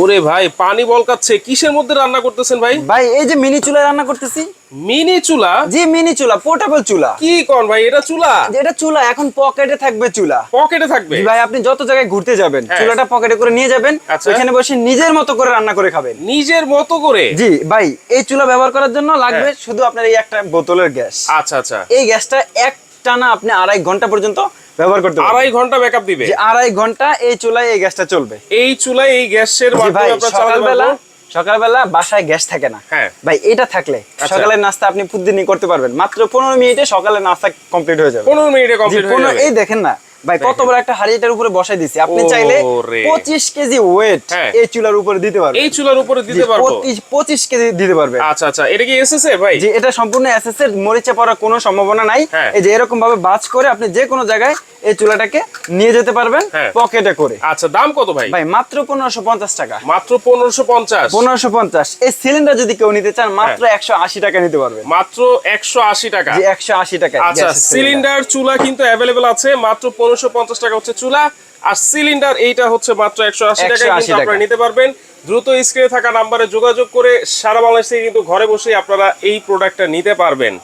ওরে ভাই পানি বলকাচ্ছে, কিসের মধ্যে রান্না করতেছেন ভাই? ভাই এই যে মিনি চুলায় রান্না করতেছি। মিনি চুলা? জি মিনি চুলা, পোর্টেবল চুলা। কি কোন ভাই, এটা চুলা? এটা চুলা, এখন পকেটে থাকবে চুলা। পকেটে থাকবে? জি ভাই, আপনি যত জায়গায় ঘুরতে যাবেন চুলাটা পকেটে করে নিয়ে যাবেন, ওখানে বসে নিজের মতো করে রান্না করে খাবেন। নিজের মতো করে? জি ভাই, এই চুলা ব্যবহার করার জন্য লাগবে শুধু আপনার এই একটা বোতলের গ্যাস। আচ্ছা আচ্ছা। এই গ্যাসটা এক টানা আপনি 2.5 ঘন্টা পর্যন্ত ব্যবহার করতে পারবেন। 2.5 ঘন্টা ব্যাকআপ দিবে? জি 2.5 ঘন্টা এই চুলায় এই গ্যাসটা চলবে। এই চুলায় এই গ্যাসের মাধ্যমে আপনারা চালাতে পারবেন? সকালবেলা বাসায় গ্যাস থাকে না ভাই, এটা থাকলে সকালের নাস্তা আপনি প্রতিদিনই করতে পারবেন। মাত্র 15 মিনিটে সকালের নাস্তা কমপ্লিট হয়ে যাবে। 15 মিনিটে কমপ্লিট হয়ে যাবে। এই দেখেন না ভাই, কত বড় একটা হাড়িটার উপরে বসাই দিছি। আপনি চাইলে 25 কেজি ওয়েট এই চুলার উপরে দিতে পারবেন। এই চুলার উপরে দিতে পারবো? 25 কেজি দিতে পারবেন। আচ্ছা আচ্ছা, এটা কি এসএস এ ভাই? জি এটা সম্পূর্ণ এসএস এর, মরিচা পড়ার কোনো সম্ভাবনা নাই। এই যে এরকম ভাবে বাজ করে আপনি যে কোনো জায়গায় এই চুলাটাকে নিয়ে যেতে পারবেন পকেটে করে। আচ্ছা, দাম কত ভাই? ভাই মাত্র 1550 টাকা। মাত্র 1550? 1550। এই সিলিন্ডার যদি কেউ নিতে চান মাত্র 180 টাকা নিতে পারবেন। মাত্র 180 টাকা? জি 180 টাকা। আচ্ছা, সিলিন্ডার চুলা কিন্তু अवेलेबल আছে। মাত্র 1550 টাকা হচ্ছে চুলা, আর সিলিন্ডার এইটা হচ্ছে মাত্র 180 টাকায় কিন্তু আপনারা নিতে পারবেন। দ্রুত স্ক্রিনে থাকা নম্বরে যোগাযোগ করে সারা বাংলাদেশে কিন্তু ঘরে বসেই আপনারা এই প্রোডাক্টটা নিতে পারবেন।